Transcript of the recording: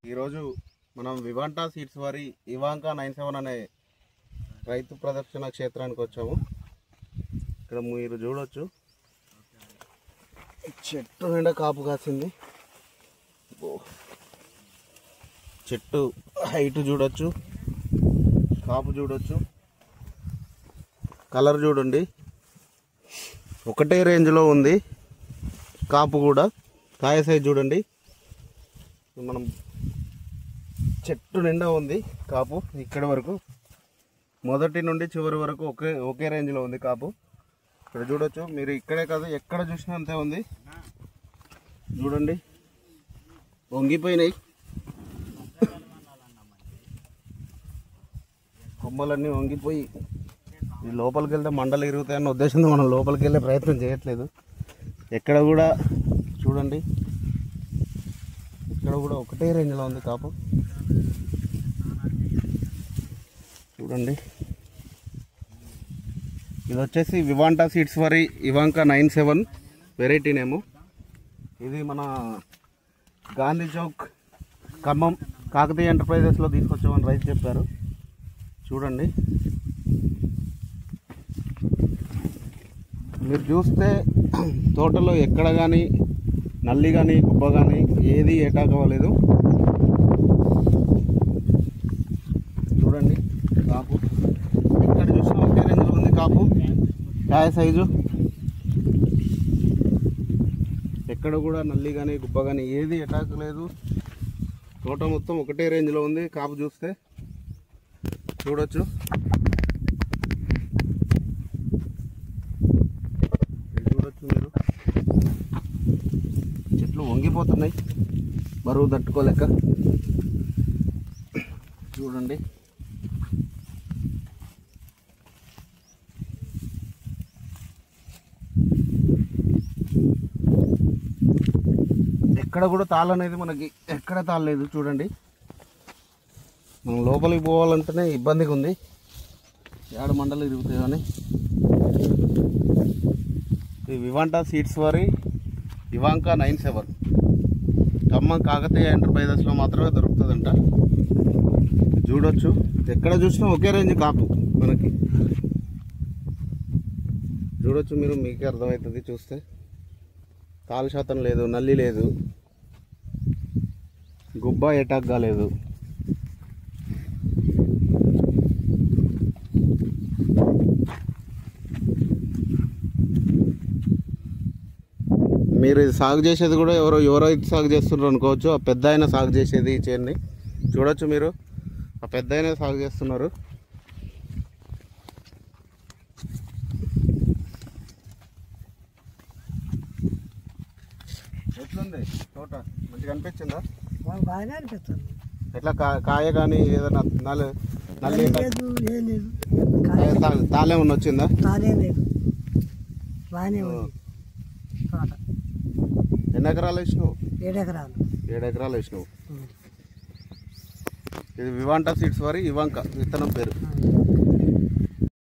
ఈరోజు మనం వివాంటా సీడ్స్ వారి ఇవాంకా 97 అనే రైతు ప్రదర్శన క్షేత్రానికి వచ్చాము. ఇక్కడ మీరు చూడొచ్చు, చెట్టు నిండా కాపు కాసింది. చెట్టు హైట్ చూడొచ్చు, కాపు చూడొచ్చు, కలర్ చూడండి, ఒకటే రేంజ్లో ఉంది. కాపు కూడా కాయ సైజ్ చూడండి, మనం చెట్టు నిండా ఉంది కాపు. ఇక్కడ వరకు మొదటి నుండి చివరి వరకు ఒకే రేంజ్లో ఉంది కాపు. ఇక్కడ చూడొచ్చు మీరు, ఇక్కడే కాదు ఎక్కడ చూసినా అంతే ఉంది. చూడండి వంగిపోయినాయి కొమ్మలన్నీ, వంగిపోయి లోపలికి వెళ్తే మండలు ఇరుగుతాయన్న ఉద్దేశంతో మనం లోపలికి వెళ్ళే ప్రయత్నం చేయట్లేదు. ఎక్కడ కూడా చూడండి, ఇక్కడ కూడా ఒకటే రేంజ్లో ఉంది కాపు. చూడండి, ఇది వచ్చేసి వివాంటా సీడ్స్ వారి ఇవాంకా 97 వెరైటీ నేము. ఇది మన గాంధీ చౌక్ ఖమ్మం కాకతీయ ఎంటర్ప్రైజెస్లో తీసుకొచ్చామని రైతు చెప్పారు. చూడండి, మీరు చూస్తే తోటలో ఎక్కడ కానీ నల్లి కానీ గుబ్బ కానీ ఏది ఏటాక్ అవ్వలేదు. చూడండి కాపు, ఎక్కడ చూసినా ఒకే రేంజ్లో ఉంది కాపు. కాయ సైజు ఎక్కడ కూడా నల్లి కానీ గుబ్బ కానీ ఏది అటాక్ లేదు. తోట మొత్తం ఒకటే రేంజ్లో ఉంది. కాపు చూస్తే చూడొచ్చు, చూడొచ్చు మీరు, చెట్లు వంగిపోతున్నాయి బరువు తట్టుకోలేక. చూడండి, ఎక్కడ కూడా తాళ్ళు అనేది మనకి ఎక్కడ తాళలేదు. చూడండి, మనం లోపలికి పోవాలంటేనే ఇబ్బందిగా ఉంది, ఏడు మండలు ఇరుగుతాయి అని. ఈ వివాంటా సీడ్స్ వారి ఇవాంకా 97 ఖమ్మం కాకతీయ ఎంటర్ప్రైజెస్లో మాత్రమే దొరుకుతుందంట. చూడొచ్చు, ఎక్కడ చూసినా ఒకే రేంజ్ కాపు మనకి. చూడొచ్చు మీరు, మీకే అర్థమవుతుంది చూస్తే. తాలు శాతం లేదు, నల్లి లేదు, గుబ్బ ఎటాక్ కాలేదు. మీరు ఇది సాగు చేసేది కూడా ఎవరో ఇది సాగు చేస్తున్నారు అనుకోవచ్చు. ఆ పెద్ద ఆయన సాగు చేసేది ఈ చేన్ని చూడొచ్చు మీరు, ఆ పెద్ద ఆయన సాగు చేస్తున్నారు. ఎట్లుంది తోట, మంచిగా అనిపించిందా? బాగానే అనిపిస్తుంది. ఎట్లా కాయ కానీ ఏదైనా నల్లి తాళేమన్నా వచ్చిందా? తాళే లేదు, బాగానే ఉంది తోట. ఎన్ని ఎకరాలు వేసినావు? 7 ఎకరాలు. 7 ఎకరాలు వేసినావు. ఇది వివాంటా సీడ్స్ వారి ఇవాంకా విత్తనం పేరు.